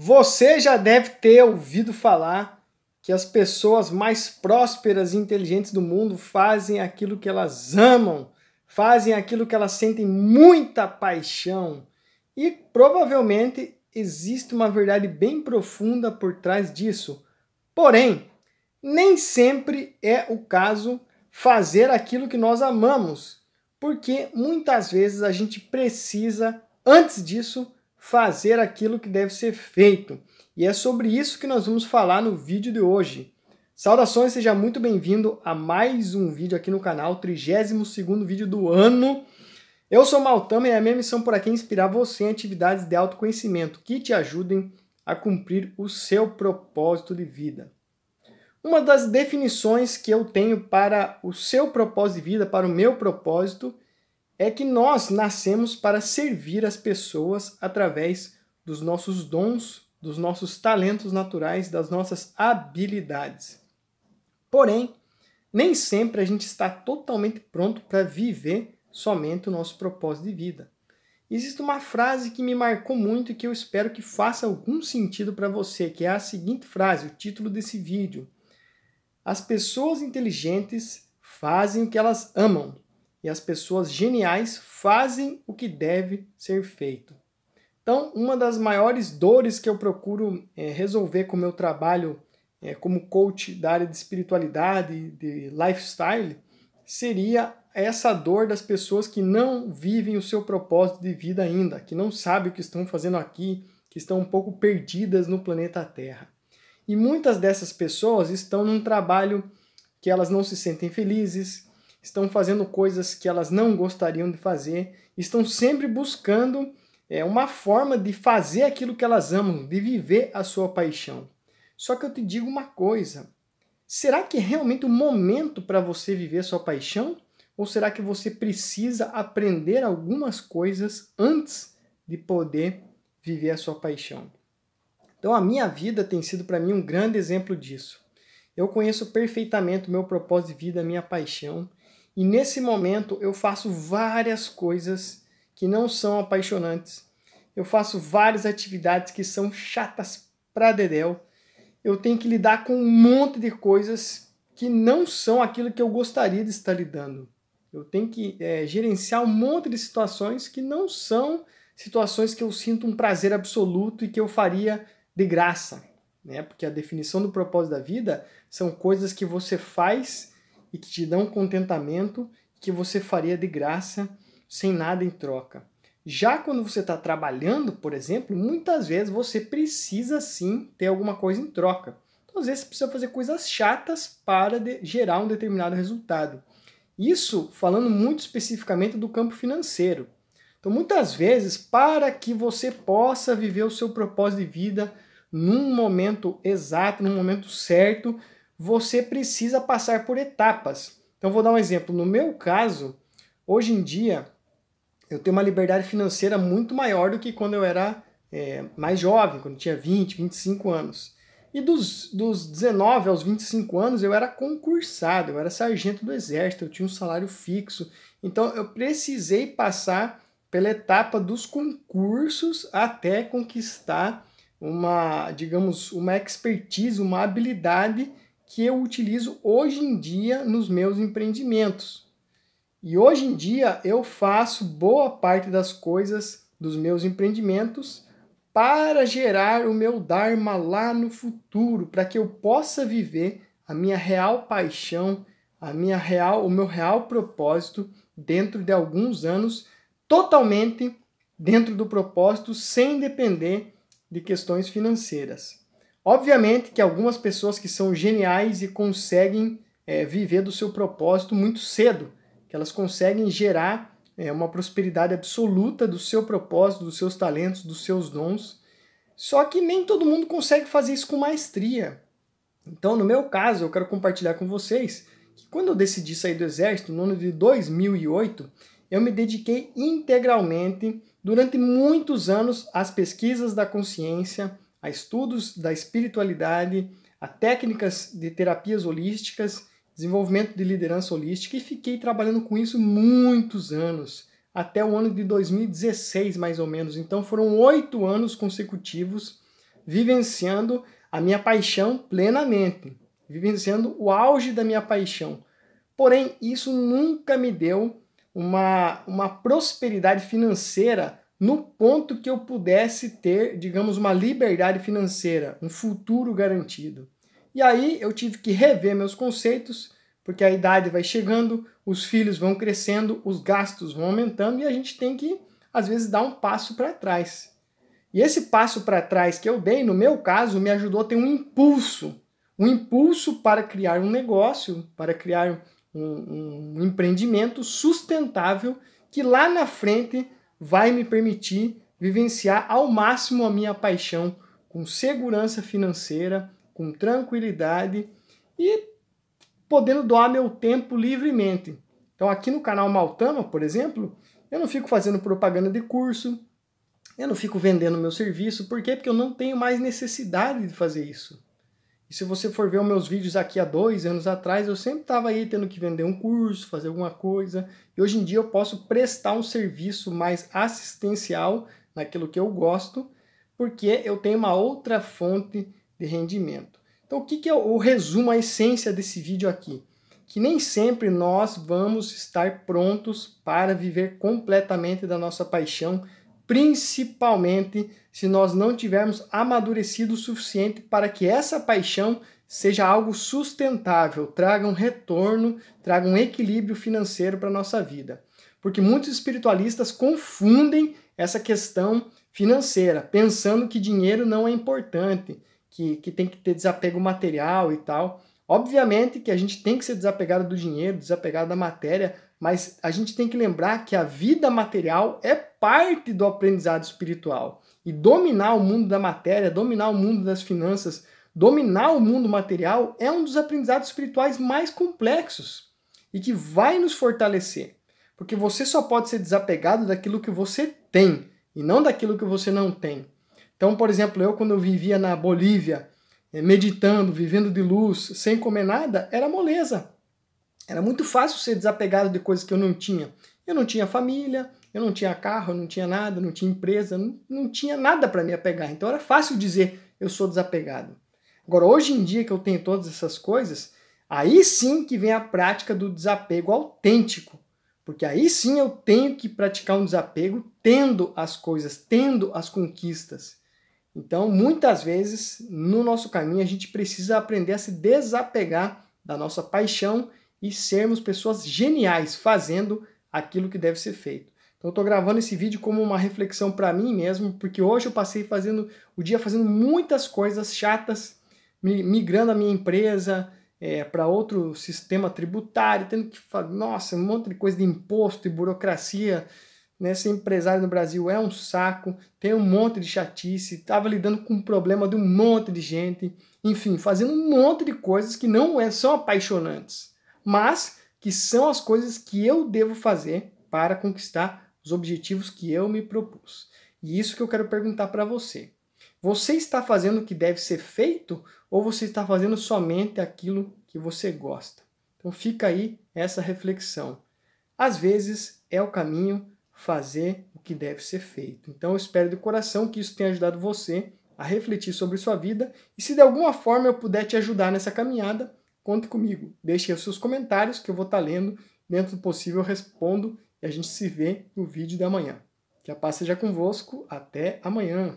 Você já deve ter ouvido falar que as pessoas mais prósperas e inteligentes do mundo fazem aquilo que elas amam, fazem aquilo que elas sentem muita paixão. E provavelmente existe uma verdade bem profunda por trás disso. Porém, nem sempre é o caso fazer aquilo que nós amamos, porque muitas vezes a gente precisa, antes disso, fazer aquilo que deve ser feito. E é sobre isso que nós vamos falar no vídeo de hoje. Saudações, seja muito bem-vindo a mais um vídeo aqui no canal, 32º vídeo do ano. Eu sou Maltama e a minha missão por aqui é inspirar você em atividades de autoconhecimento que te ajudem a cumprir o seu propósito de vida. Uma das definições que eu tenho para o seu propósito de vida, para o meu propósito, é que nós nascemos para servir as pessoas através dos nossos dons, dos nossos talentos naturais, das nossas habilidades. Porém, nem sempre a gente está totalmente pronto para viver somente o nosso propósito de vida. Existe uma frase que me marcou muito e que eu espero que faça algum sentido para você, que é a seguinte frase, o título desse vídeo. As pessoas inteligentes fazem o que elas amam e as pessoas geniais fazem o que deve ser feito. Então, uma das maiores dores que eu procuro resolver com o meu trabalho como coach da área de espiritualidade, de lifestyle, seria essa dor das pessoas que não vivem o seu propósito de vida ainda, que não sabem o que estão fazendo aqui, que estão um pouco perdidas no planeta Terra. E muitas dessas pessoas estão num trabalho que elas não se sentem felizes, estão fazendo coisas que elas não gostariam de fazer, estão sempre buscando uma forma de fazer aquilo que elas amam, de viver a sua paixão. Só que eu te digo uma coisa, será que é realmente o momento para você viver a sua paixão? Ou será que você precisa aprender algumas coisas antes de poder viver a sua paixão? Então a minha vida tem sido para mim um grande exemplo disso. Eu conheço perfeitamente o meu propósito de vida, a minha paixão, e nesse momento eu faço várias coisas que não são apaixonantes. Eu faço várias atividades que são chatas pra dedéu. Eu tenho que lidar com um monte de coisas que não são aquilo que eu gostaria de estar lidando. Eu tenho que gerenciar um monte de situações que não são situações que eu sinto um prazer absoluto e que eu faria de graça, né? Porque a definição do propósito da vida são coisas que você faz e que te dão contentamento, que você faria de graça, sem nada em troca. Já quando você está trabalhando, por exemplo, muitas vezes você precisa sim ter alguma coisa em troca. Então, às vezes você precisa fazer coisas chatas para gerar um determinado resultado. Isso falando muito especificamente do campo financeiro. Então, muitas vezes, para que você possa viver o seu propósito de vida num momento exato, num momento certo, você precisa passar por etapas. Então, vou dar um exemplo. No meu caso, hoje em dia, eu tenho uma liberdade financeira muito maior do que quando eu era mais jovem, quando eu tinha 20, 25 anos. E dos 19 aos 25 anos, eu era concursado, eu era sargento do Exército, eu tinha um salário fixo. Então, eu precisei passar pela etapa dos concursos até conquistar digamos, uma expertise, uma habilidade que eu utilizo hoje em dia nos meus empreendimentos. E hoje em dia eu faço boa parte das coisas dos meus empreendimentos para gerar o meu Dharma lá no futuro, para que eu possa viver a minha real paixão, o meu real propósito dentro de alguns anos, totalmente dentro do propósito, sem depender de questões financeiras. Obviamente que algumas pessoas que são geniais e conseguem viver do seu propósito muito cedo, que elas conseguem gerar uma prosperidade absoluta do seu propósito, dos seus talentos, dos seus dons. Só que nem todo mundo consegue fazer isso com maestria. Então, no meu caso, eu quero compartilhar com vocês que quando eu decidi sair do Exército, no ano de 2008, eu me dediquei integralmente, durante muitos anos, às pesquisas da consciência, a estudos da espiritualidade, a técnicas de terapias holísticas, desenvolvimento de liderança holística, e fiquei trabalhando com isso muitos anos, até o ano de 2016, mais ou menos. Então foram 8 anos consecutivos vivenciando a minha paixão plenamente, vivenciando o auge da minha paixão. Porém, isso nunca me deu uma prosperidade financeira no ponto que eu pudesse ter, digamos, uma liberdade financeira, um futuro garantido. E aí eu tive que rever meus conceitos, porque a idade vai chegando, os filhos vão crescendo, os gastos vão aumentando e a gente tem que, às vezes, dar um passo para trás. E esse passo para trás que eu dei, no meu caso, me ajudou a ter um impulso para criar um negócio, para criar um empreendimento sustentável que lá na frente vai me permitir vivenciar ao máximo a minha paixão com segurança financeira, com tranquilidade e podendo doar meu tempo livremente. Então aqui no canal Maltama, por exemplo, eu não fico fazendo propaganda de curso, eu não fico vendendo meu serviço. Por quê? Porque eu não tenho mais necessidade de fazer isso. E se você for ver os meus vídeos aqui há 2 anos atrás, eu sempre estava aí tendo que vender um curso, fazer alguma coisa. E hoje em dia eu posso prestar um serviço mais assistencial naquilo que eu gosto, porque eu tenho uma outra fonte de rendimento. Então o que é o resumo, a essência desse vídeo aqui? Que nem sempre nós vamos estar prontos para viver completamente da nossa paixão, principalmente se nós não tivermos amadurecido o suficiente para que essa paixão seja algo sustentável, traga um retorno, traga um equilíbrio financeiro para a nossa vida. Porque muitos espiritualistas confundem essa questão financeira, pensando que dinheiro não é importante, que tem que ter desapego material e tal. Obviamente que a gente tem que ser desapegado do dinheiro, desapegado da matéria, mas a gente tem que lembrar que a vida material é parte do aprendizado espiritual. E dominar o mundo da matéria, dominar o mundo das finanças, dominar o mundo material é um dos aprendizados espirituais mais complexos e que vai nos fortalecer. Porque você só pode ser desapegado daquilo que você tem e não daquilo que você não tem. Então, por exemplo, quando eu vivia na Bolívia, meditando, vivendo de luz, sem comer nada, era moleza. Era muito fácil ser desapegado de coisas que eu não tinha. Eu não tinha família, eu não tinha carro, eu não tinha nada, não tinha empresa, não tinha nada para me apegar. Então era fácil dizer eu sou desapegado. Agora, hoje em dia que eu tenho todas essas coisas, aí sim que vem a prática do desapego autêntico. Porque aí sim eu tenho que praticar um desapego tendo as coisas, tendo as conquistas. Então, muitas vezes, no nosso caminho, a gente precisa aprender a se desapegar da nossa paixão e sermos pessoas geniais, fazendo aquilo que deve ser feito. Então eu estou gravando esse vídeo como uma reflexão para mim mesmo, porque hoje eu passei o dia fazendo muitas coisas chatas, migrando a minha empresa para outro sistema tributário, tendo que fazer, nossa, um monte de coisa de imposto e burocracia. Né? Ser empresário no Brasil é um saco, tem um monte de chatice, estava lidando com o problema de um monte de gente, enfim, fazendo um monte de coisas que não são apaixonantes, mas que são as coisas que eu devo fazer para conquistar os objetivos que eu me propus. E isso que eu quero perguntar para você. Você está fazendo o que deve ser feito ou você está fazendo somente aquilo que você gosta? Então fica aí essa reflexão. Às vezes é o caminho fazer o que deve ser feito. Então eu espero de coração que isso tenha ajudado você a refletir sobre sua vida e se de alguma forma eu puder te ajudar nessa caminhada, conte comigo. Deixe os seus comentários que eu vou estar lendo. Dentro do possível eu respondo e a gente se vê no vídeo de amanhã. Que a paz seja convosco. Até amanhã.